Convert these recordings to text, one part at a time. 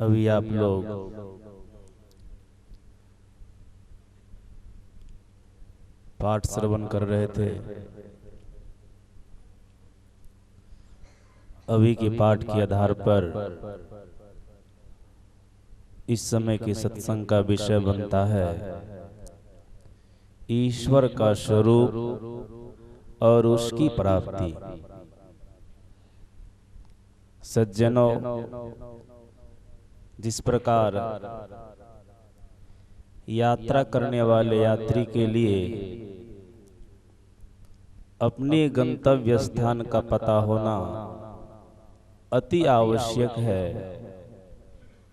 अभी आप लोग पाठ श्रवण कर रहे थे। अभी के पाठ के आधार पर इस समय के सत्संग का विषय बनता है ईश्वर का स्वरूप और उसकी प्राप्ति। सज्जनों, जिस प्रकार यात्रा करने वाले यात्री के लिए अपने गंतव्य स्थान का पता होना अति आवश्यक है,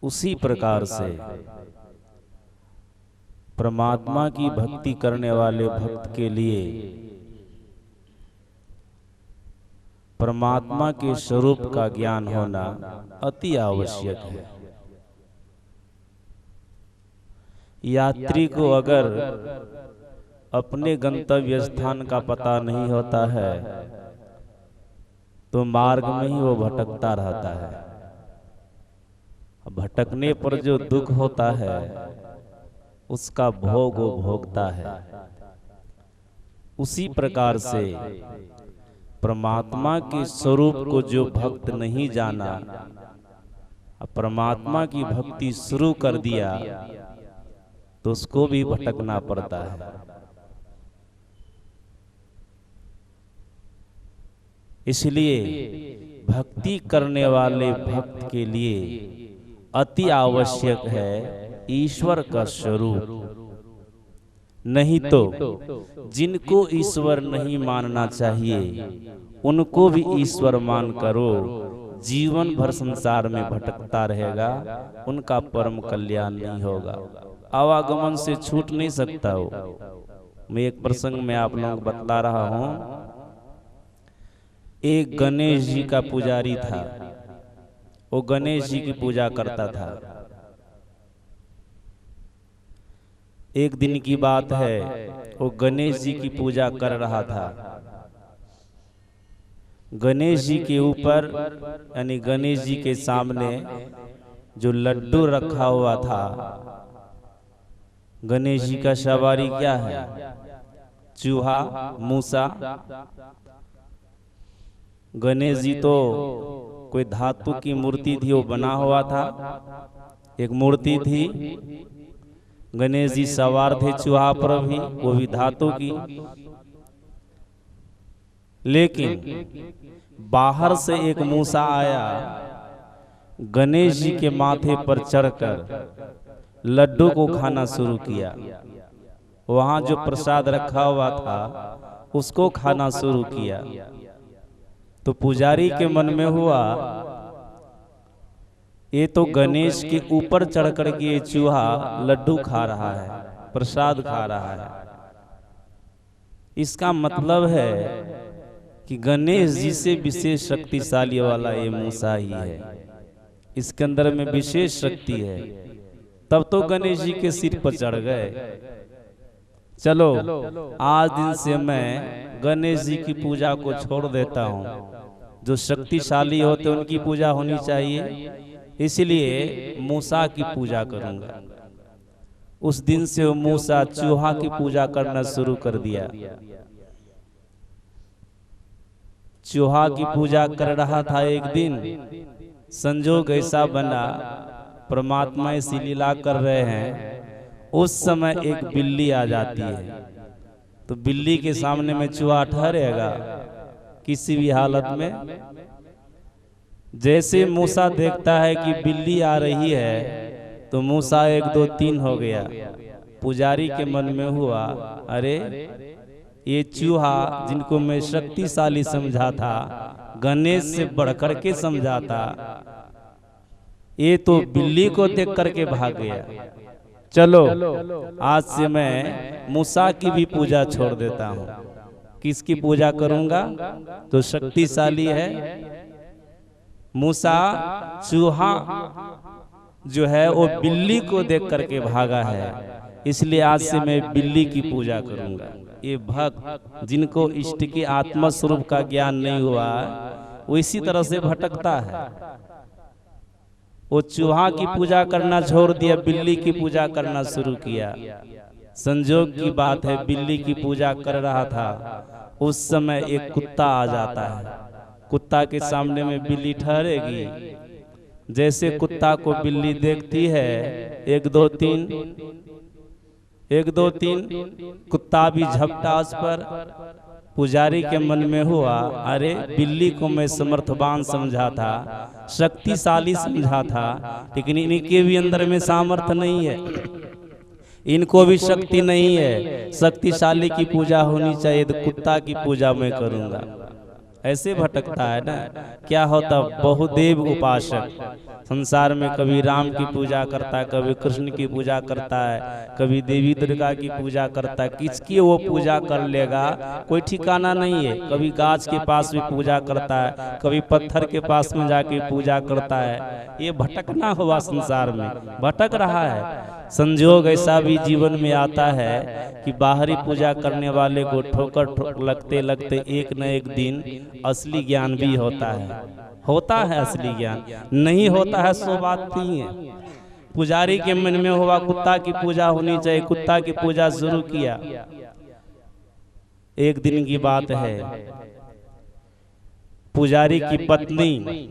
उसी प्रकार से परमात्मा की भक्ति करने वाले भक्त के लिए परमात्मा के स्वरूप का ज्ञान होना अति आवश्यक है। यात्री को अगर अपने गंतव्य स्थान का पता नहीं होता है तो मार्ग में ही वो भटकता रहता है। भटकने पर जो दुख होता है उसका भोग वो भोगता है। उसी प्रकार से परमात्मा के स्वरूप को जो भक्त नहीं जाना, परमात्मा की भक्ति शुरू कर दिया तो उसको भी भटकना पड़ता है। इसलिए भक्ति करने वाले भक्त के लिए अति आवश्यक है ईश्वर का स्वरूप। नहीं तो जिनको ईश्वर नहीं मानना चाहिए उनको भी ईश्वर मान करो, जीवन भर संसार में भटकता रहेगा, उनका परम कल्याण नहीं होगा, आवागमन से छूट नहीं सकता हो। मैं एक प्रसंग में आप लोगों को बतला रहा हूं। एक गणेश जी का पुजारी था, वो गणेश जी की पूजा करता था। एक दिन की बात है, वो गणेश जी की पूजा कर रहा था। गणेश जी के ऊपर यानी गणेश जी के सामने जो लड्डू रखा हुआ था, गणेश जी का सवारी क्या है? चूहा, मूसा। गणेश जी तो कोई धातु की मूर्ति थी, वो बना हुआ था, एक मूर्ति थी। गणेश जी सवार थे चूहा पर भी, वो भी धातु की। लेकिन बाहर से एक मूसा आया, गणेश जी के माथे पर चढ़कर लड्डू को खाना शुरू किया। वहां जो प्रसाद रखा हुआ था उसको खाना शुरू किया। तो पुजारी के मन में हुआ, ये तो गणेश के ऊपर चढ़ करके ये चूहा लड्डू खा रहा है, प्रसाद खा रहा है। इसका मतलब है कि गणेश जी से विशेष शक्तिशाली वाला ये मूसा ही है, इसके अंदर में विशेष शक्ति है। तब तो गणेश जी के सिर पर चढ़ गए। चलो आज दिन से मैं गणेश जी की पूजा को छोड़ देता हूँ, जो शक्तिशाली होते उनकी पूजा होनी चाहिए, इसलिए मूसा की पूजा करूंगा। उस दिन से वो मूसा चूहा की पूजा करना शुरू कर दिया। चूहा की पूजा कर रहा था। एक दिन संजोग ऐसा बना, परमात्मा ऐसी लीला कर रहे हैं, उस समय एक बिल्ली आ जाती है। तो बिल्ली के सामने में चूहा ठहरेगा किसी भी हालत में? जैसे मूसा देखता है कि बिल्ली आ रही है तो मूसा 1 2 3 हो गया। पुजारी के मन में हुआ, अरे ये चूहा जिनको मैं शक्तिशाली समझा था, गणेश से बढ़कर के समझा था, ये तो बिल्ली को देख करके भाग गया। चलो आज से मैं मूसा की भी पूजा छोड़ देता हूँ। किसकी पूजा करूंगा? तो शक्तिशाली है। मूसा चूहा जो है वो बिल्ली को देख करके भागा है, इसलिए आज से मैं बिल्ली की पूजा करूंगा। ये भक्त जिनको इष्ट की आत्मा स्वरूप का ज्ञान नहीं हुआ वो इसी तरह से भटकता है। वो चूहा की पूजा करना छोड़ दिया, बिल्ली की पूजा करना शुरू किया। संजोग की बात है, बिल्ली की पूजा कर रहा था, उस समय एक कुत्ता आ जाता है। कुत्ता के सामने में बिल्ली ठहरेगी। जैसे कुत्ता को बिल्ली देखती है, 1 2 3 1 2 3 कुत्ता भी झपटा उस पर। पुजारी के मन में हुआ, अरे बिल्ली को मैं समर्थवान समझा था, शक्तिशाली समझा था, लेकिन इनके भी अंदर में सामर्थ्य नहीं है, इनको भी शक्ति नहीं है। शक्तिशाली की पूजा होनी चाहिए, तो कुत्ता की पूजा मैं करूंगा। ऐसे भटकता है ना। क्या होता, बहुदेव उपासक संसार में कभी राम की पूजा करता है, कभी कृष्ण की पूजा करता है, कभी देवी दुर्गा की पूजा करता है। किसकी वो पूजा कर लेगा कोई ठिकाना नहीं है। कभी गाछ के पास भी पूजा करता है, कभी पत्थर के पास में जाके पूजा करता है। ये भटकना हुआ, संसार में भटक रहा है। संजोग ऐसा भी जीवन में आता है कि बाहरी पूजा करने वाले को ठोकर लगते लगते एक न एक दिन असली ज्ञान भी होता है असली ज्ञान। नहीं होता है सो बात नहीं है। पुजारी के मन में हुआ कुत्ता की पूजा होनी चाहिए, कुत्ता की पूजा शुरू किया। एक दिन की बात है, पुजारी की पत्नी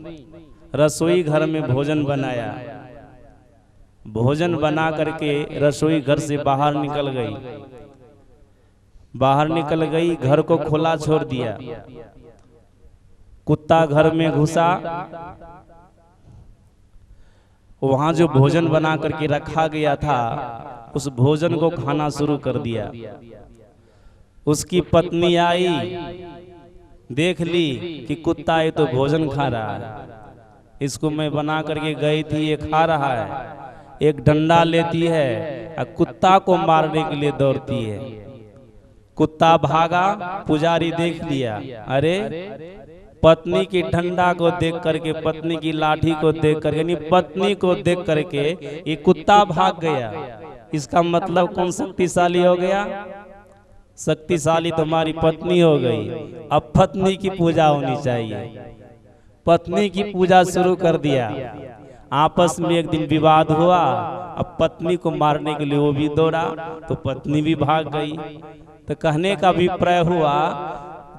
रसोई घर में भोजन बनाया। भोजन बना करके रसोई घर से बाहर निकल गई, घर को खुला छोड़ दिया। कुत्ता घर में घुसा, वहां जो भोजन बना करके रखा गया था उस भोजन को खाना शुरू कर दिया। उसकी पत्नी आई, देख ली कि कुत्ता ये तो भोजन खा रहा है, इसको मैं बना करके गई थी, ये खा रहा है। एक डंडा लेती है और कुत्ता को मारने के लिए दौड़ती है। कुत्ता भागा, पुजारी देख लिया, अरे पत्नी की डंडा को देख करके, पत्नी की लाठी को देख करके, यानी पत्नी को देख करके ये कुत्ता भाग गया। इसका मतलब कौन शक्तिशाली हो गया? शक्तिशाली तुम्हारी पत्नी हो गई। अब पत्नी की पूजा होनी चाहिए। पत्नी की पूजा शुरू कर दिया। आपस में एक दिन विवाद हुआ, अब पत्नी को मारने के लिए वो भी दौड़ा, तो पत्नी भी भाग गई। तो कहने का अभिप्राय हुआ,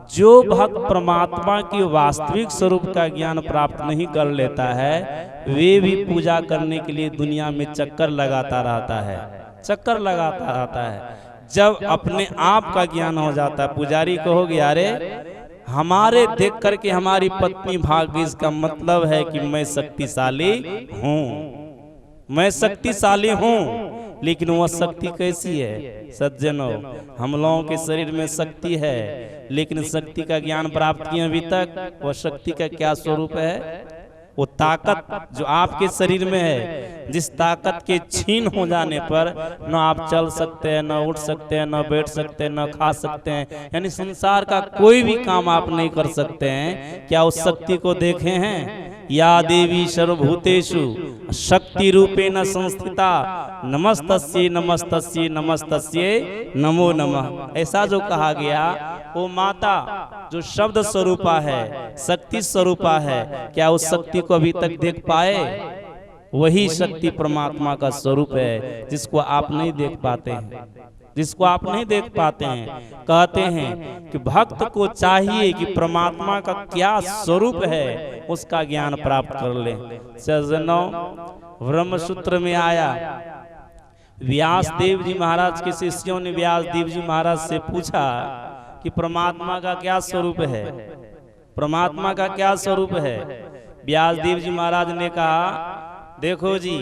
जो भक्त परमात्मा की वास्तविक स्वरूप का ज्ञान प्राप्त नहीं कर लेता है, वे भी पूजा करने के लिए दुनिया में चक्कर लगाता रहता है। जब अपने आप का ज्ञान हो जाता है, पुजारी को हो गया, अरे हमारे देख करके हमारी पत्नी भाग गई, इसका मतलब है कि मैं शक्तिशाली हूँ। लेकिन वह शक्ति कैसी है सज्जनों? हम लोगों के शरीर में शक्ति है, लेकिन शक्ति का ज्ञान प्राप्त किए अभी तक? वह शक्ति का क्या स्वरूप है? वो ताकत जो आपके शरीर में है, जिस ताकत के छीन हो जाने पर न आप चल सकते हैं, न उठ सकते हैं, न बैठ सकते हैं, न खा सकते हैं, यानी संसार का कोई भी काम आप नहीं कर सकते हैं। क्या उस शक्ति को देखे हैं? या देवी सर्वभूतेषु शक्ति रूपेण संस्थिता नमस्तस्यै नमस्तस्यै नमस्तस्यै नमो नमः। ऐसा जो कहा गया, वो माता जो शब्द स्वरूपा है, शक्ति स्वरूपा है, क्या उस शक्ति को अभी तक देख पाए? वही शक्ति परमात्मा का स्वरूप है, जिसको आप नहीं देख पाते हैं। कहते हैं कि भक्त को चाहिए कि परमात्मा का क्या स्वरूप है, उसका ज्ञान प्राप्त कर ले। सज्जनों, ब्रह्मसूत्र में आया, व्यास देव जी महाराज के शिष्यों ने व्यास देव जी महाराज से पूछा कि परमात्मा का क्या स्वरूप है? व्यास देव जी महाराज ने कहा, देखो जी,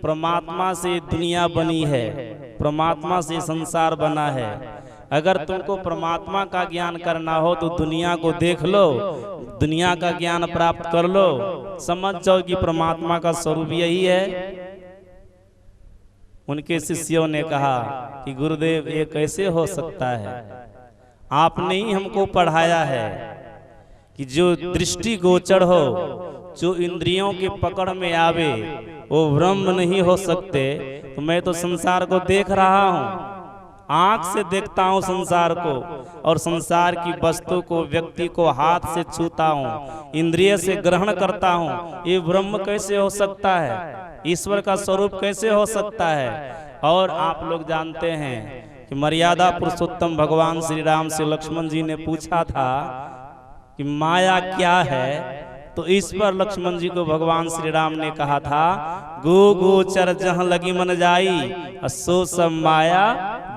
परमात्मा से दुनिया बनी है, परमात्मा से संसार बना है। अगर तुमको परमात्मा का ज्ञान करना हो तो दुनिया को देख लो, दुनिया का ज्ञान प्राप्त कर लो, समझ जाओ कि परमात्मा का स्वरूप यही है। उनके शिष्यों ने कहा कि गुरुदेव, ये कैसे हो सकता है? आपने ही हमको पढ़ाया है कि जो दृष्टि गोचर हो, जो इंद्रियों के पकड़ में आवे, वो ब्रह्म नहीं हो सकते। तो मैं तो संसार को देख रहा हूँ, आंख से देखता हूँ संसार को और संसार की वस्तु को, व्यक्ति को हाथ से छूता हूँ, इंद्रिय से ग्रहण करता हूँ, ये ब्रह्म कैसे हो सकता है? ईश्वर का स्वरूप कैसे हो सकता है? और आप लोग जानते हैं कि मर्यादा पुरुषोत्तम भगवान श्री राम से लक्ष्मण जी ने पूछा था कि माया क्या है, तो इस पर लक्ष्मण जी को भगवान श्री राम ने कहा था, गो गोचर जहाँ लगी मन जाई, सो सब माया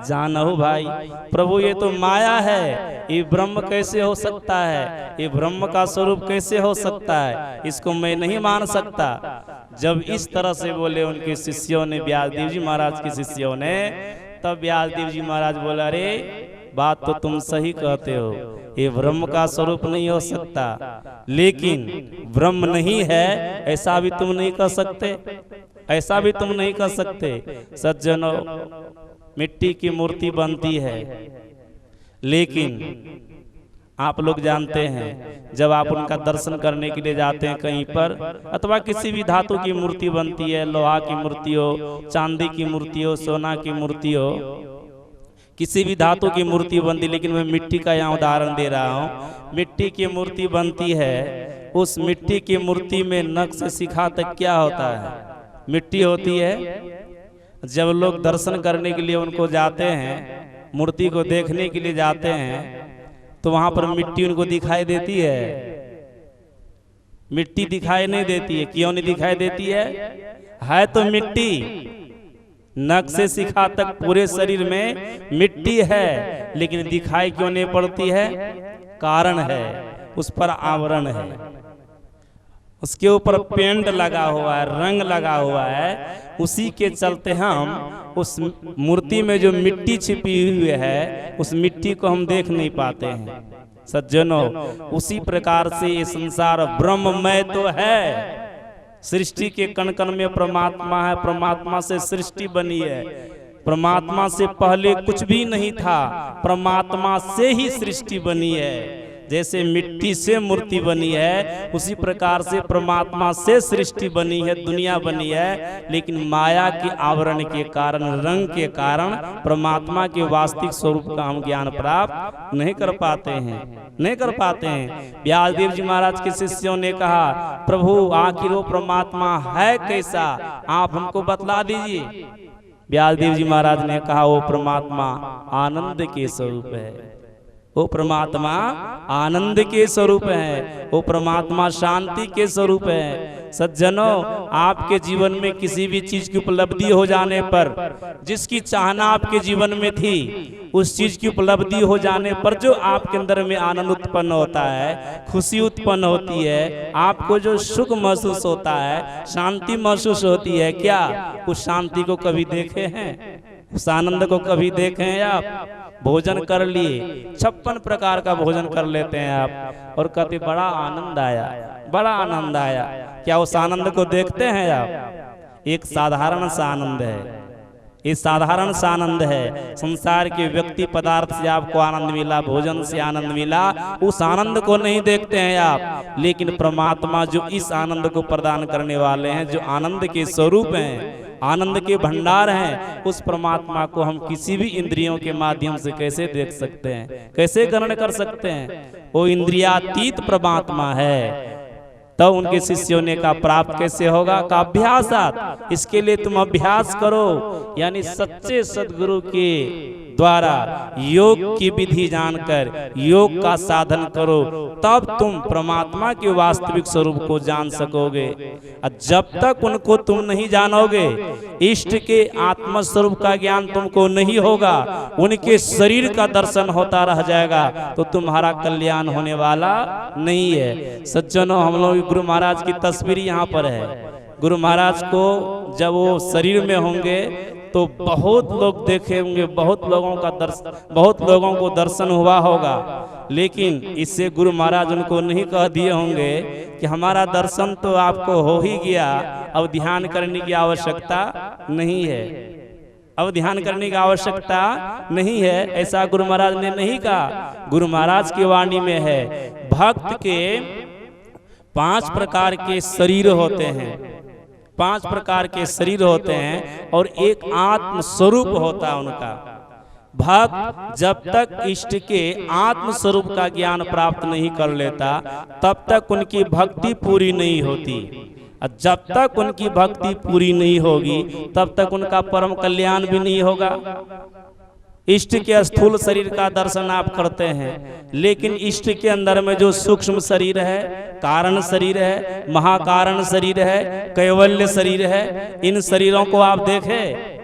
जानहु भाई। प्रभु ये तो माया है, ये ब्रह्म कैसे हो सकता है? ये ब्रह्म का स्वरूप कैसे हो सकता है? इसको मैं नहीं मान सकता। जब इस तरह से बोले उनके शिष्यों ने, व्यासदेव जी महाराज के शिष्यों ने, तब व्यासदेव जी महाराज बोला, अरे बात तो तुम सही कहते हो, ये ब्रह्म का स्वरूप नहीं हो सकता, लेकिन ब्रह्म नहीं है ऐसा भी तुम नहीं कह सकते, ऐसा भी तुम नहीं कह सकते। सज्जनों, मिट्टी की मूर्ति बनती है, लेकिन आप लोग जानते हैं जब आप उनका दर्शन करने के लिए जाते हैं कहीं पर, अथवा किसी भी धातु की मूर्ति बनती है, लोहा की मूर्ति हो, चांदी की मूर्ति हो, सोना की मूर्ति हो, किसी भी धातु की मूर्ति बनती, लेकिन मैं मिट्टी का यहाँ उदाहरण दे रहा हूँ। मिट्टी की मूर्ति बनती है, उस मिट्टी की मूर्ति में नख से शिखा तक क्या होता है? मिट्टी होती है। जब लोग दर्शन करने के लिए उनको जाते हैं, मूर्ति को देखने के लिए जाते हैं, तो वहां पर मिट्टी उनको दिखाई देती है? मिट्टी दिखाई नहीं देती है। क्यों नहीं दिखाई देती है तो मिट्टी, नख से शिखा तक पूरे शरीर में मिट्टी है, लेकिन दिखाई क्यों नहीं पड़ती है? कारण है, उस पर आवरण है, उसके ऊपर पेंट लगा हुआ है, रंग लगा हुआ है। उसी के चलते हम उस मूर्ति में जो मिट्टी छिपी हुई है, उस मिट्टी को हम देख नहीं पाते हैं। सज्जनों, उसी प्रकार से ये संसार ब्रह्ममय तो है, सृष्टि के कण कण में परमात्मा है, परमात्मा से सृष्टि बनी है, परमात्मा से पहले कुछ भी नहीं था, परमात्मा से ही सृष्टि बनी है। जैसे मिट्टी से मूर्ति बनी है, उसी प्रकार से परमात्मा से सृष्टि बनी है, दुनिया बनी है, लेकिन माया के आवरण के कारण, रंग के कारण परमात्मा के वास्तविक स्वरूप का हम ज्ञान प्राप्त नहीं कर पाते हैं, नहीं कर पाते हैं। व्यासदेव जी महाराज के शिष्यों ने कहा, प्रभु आखिर वो परमात्मा है कैसा, आप हमको बतला दीजिए। व्यासदेव जी महाराज ने कहा, वो परमात्मा आनंद के स्वरूप है, वो परमात्मा आनंद के स्वरूप है, वो परमात्मा शांति के स्वरूप है। सज्जनों, आपके जीवन में किसी भी चीज की उपलब्धि हो जाने पर, जिसकी चाहना आपके जीवन में थी, उस चीज की उपलब्धि हो जाने पर जो आपके अंदर में आनंद उत्पन्न होता है, खुशी उत्पन्न होती है, आपको जो सुख महसूस होता है, शांति महसूस होती है, क्या उस शांति को कभी देखे हैं? उस आनंद को कभी देखे हैं आप? भोजन कर लिए, 56 प्रकार का भोजन कर लेते हैं आप, और कहते बड़ा आनंद आया, बड़ा आनंद आया। क्या उस आनंद को देखते हैं आप? एक साधारण सा आनंद है, ये साधारण सा आनंद है। संसार के व्यक्ति पदार्थ से आपको आनंद मिला, भोजन से आनंद मिला, उस आनंद को नहीं देखते हैं आप। लेकिन परमात्मा जो इस आनंद को प्रदान करने वाले हैं, जो आनंद के स्वरूप हैं, आनंद के भंडार हैं, उस परमात्मा को हम किसी भी इंद्रियों के माध्यम से कैसे देख सकते हैं, कैसे ग्रहण कर सकते हैं? वो इंद्रियातीत परमात्मा है। तब उनके शिष्यों ने कहा, प्राप्त कैसे होगा? का अभ्यासात, इसके लिए तुम अभ्यास करो, यानी सच्चे सदगुरु के द्वारा योग की विधि जानकर योग का साधन करो, तब तुम परमात्मा के वास्तविक स्वरूप को जान सकोगे। और जब तक उनको तुम नहीं जानोगे, इष्ट के आत्म स्वरूप का ज्ञान तुमको नहीं होगा, उनके शरीर का दर्शन होता रह जाएगा, तो तुम्हारा कल्याण होने वाला नहीं है। सज्जनों, हम लोग गुरु महाराज की तस्वीर यहाँ पर है। गुरु महाराज को जब वो शरीर में होंगे तो बहुत लोग देखे होंगे, बहुत लोगों को दर्शन हुआ होगा, लेकिन इससे गुरु महाराज उनको नहीं कह दिए होंगे कि हमारा दर्शन तो आपको हो ही गया, अब ध्यान करने की आवश्यकता नहीं है, अब ध्यान करने की आवश्यकता नहीं है। ऐसा गुरु महाराज ने नहीं कहा। गुरु महाराज की वाणी में है, भक्त के 5 प्रकार के शरीर होते हैं, 5 प्रकार के शरीर होते हैं, और एक आत्म स्वरूप होता है उनका। भक्त जब तक इष्ट के आत्म स्वरूप का ज्ञान प्राप्त नहीं कर लेता तब तक उनकी भक्ति पूरी नहीं होती। और जब तक उनकी भक्ति पूरी नहीं होगी तब तक उनका परम कल्याण भी नहीं होगा। इष्ट के स्थूल शरीर का दर्शन आप करते हैं, लेकिन इष्ट के अंदर में जो सूक्ष्म शरीर है, कारण शरीर है, महाकारण शरीर है, कैवल्य शरीर है, इन शरीरों को आप देखें?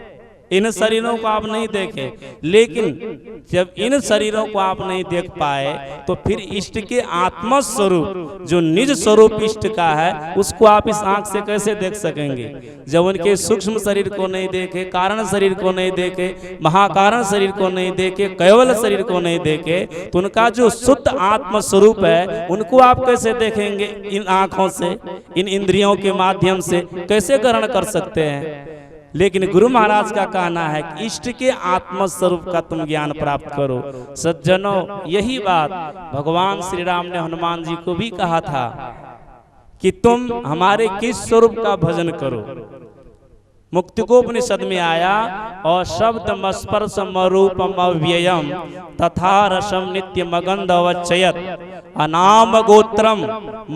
इन शरीरों को आप नहीं देखे। लेकिन जब इन शरीरों को आप नहीं देख पाए तो फिर इष्ट के आत्मा स्वरूप जो निज स्वरूप इष्ट का है उसको आप इस आंख से कैसे देख सकेंगे? जब उनके सूक्ष्म शरीर को नहीं देखे, कारण शरीर को नहीं देखे, महाकारण शरीर को नहीं देखे, केवल शरीर को नहीं देखे, तो उनका जो शुद्ध आत्म स्वरूप है उनको आप कैसे देखेंगे? इन आंखों से, इन इंद्रियों के माध्यम से कैसे ग्रहण कर सकते हैं? लेकिन गुरु महाराज का कहना है कि इष्ट के आत्म स्वरूप का तुम ज्ञान प्राप्त करो। सज्जनों, यही बात भगवान श्री राम ने हनुमान जी को भी कहा था कि तुम हमारे किस स्वरूप का भजन करो। मुक्तिकोपनिषद में आया, और शब्द स्पर्श रूपम अव्ययम तथा रसम नित्य मगंध अवचयत अनाम गोत्रम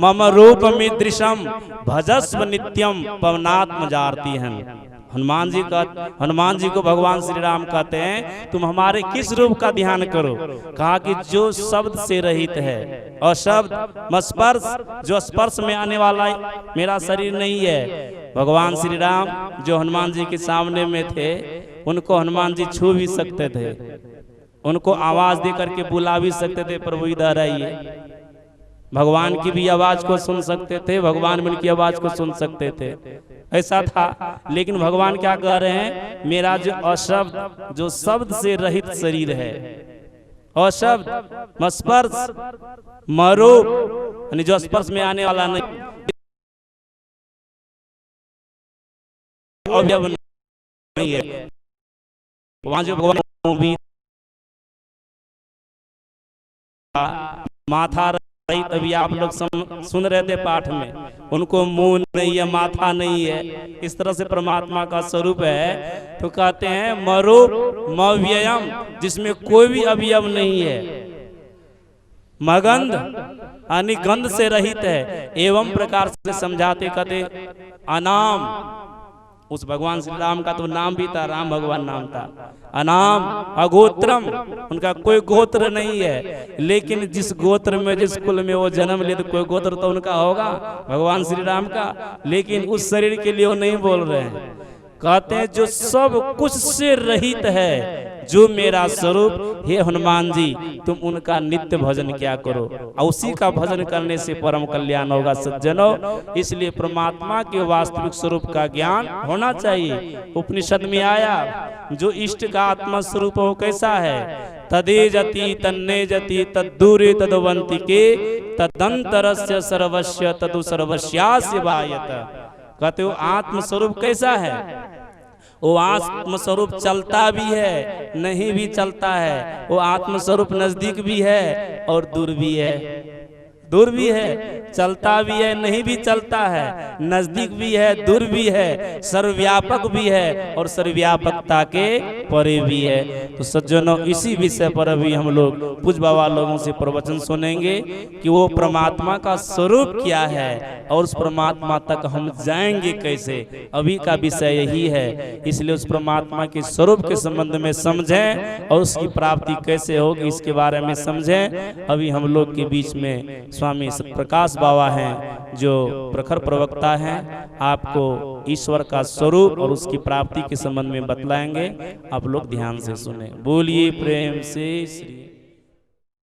मम रूप मिदृशम भजस्व नित्यम पवनात्म जारती हैं। हनुमान जी को भगवान श्री राम कहते हैं तुम हमारे किस रूप का ध्यान करो? कहा कि जो शब्द से रहित है, और शब्द स्पर्श, जो स्पर्श में आने वाला मेरा शरीर नहीं है। भगवान श्री राम जो हनुमान जी के सामने में थे उनको हनुमान जी छू भी सकते थे, उनको आवाज दे करके बुला भी सकते थे, प्रभु इधर आइए। भगवान की भी आवाज को सुन सकते थे, भगवान भी उनकी आवाज को सुन सकते थे, ऐसा था। लेकिन भगवान क्या कह रहे हैं? मेरा जो अशब्द, जो शब्द से रहित शरीर है, अशब्द स्पर्श मरूप, यानी जो स्पर्श में आने वाला नहीं, अवयव नहीं है। वहां जो भगवान भी माथा, अभी आप लोग सुन रहे थे पाठ में, उनको मुंह नहीं है, माथा नहीं है, इस तरह से परमात्मा का स्वरूप है। तो कहते हैं मरूप मव्ययम, जिसमें कोई भी अवयव नहीं है, मगंध यानी गंध से रहित है। एवं प्रकार से समझाते कहते अनाम, उस भगवान श्री राम का तो नाम भी था, राम भगवान नाम था। अनाम अगोत्रम, उनका कोई गोत्र नहीं है, लेकिन जिस गोत्र में, जिस कुल में वो जन्म ले तो कोई गोत्र तो उनका होगा, भगवान श्री राम का। लेकिन उस शरीर के लिए वो नहीं बोल रहे हैं, कहते हैं जो सब कुछ से रहित है, जो मेरा स्वरूप, हे हनुमान जी तुम उनका नित्य भजन क्या करो, और उसी का भजन करने से परम कल्याण होगा। सज्जनों, इसलिए परमात्मा के वास्तविक स्वरूप का ज्ञान होना चाहिए। उपनिषद में आया, जो इष्ट का आत्मा स्वरूप हो कैसा है? तदे जति तन्ने जति तद्दूरे तदवंतिके तदंतरस्य सर्वस्य तदु सर्वस्यास्य वायत। कहते हो आत्म स्वरूप कैसा है? वो आत्म स्वरूप चलता भी है, नहीं भी चलता है। वो आत्म स्वरूप नजदीक भी है और दूर भी है, दूर भी है, चलता भी है, नहीं भी चलता है, नजदीक भी है, दूर भी है, सर्वव्यापक भी है और सर्वव्यापकता के परे भी है। तो सज्जनों, इसी विषय पर अभी हम लोग पूज्य बाबा लोगों से प्रवचन सुनेंगे कि वो परमात्मा का स्वरूप क्या है और उस परमात्मा तक हम जाएंगे कैसे। अभी का विषय यही है, इसलिए उस परमात्मा के स्वरूप के संबंध में समझें और उसकी प्राप्ति कैसे होगी इसके बारे में समझें। अभी हम लोग के बीच में स्वामी सत्यप्रकाश बाबा हैं, जो प्रखर प्रवक्ता हैं, आपको ईश्वर का स्वरूप और उसकी प्राप्ति के संबंध में बतलाएंगे। आप लोग ध्यान से सुने। बोलिए प्रेम से श्री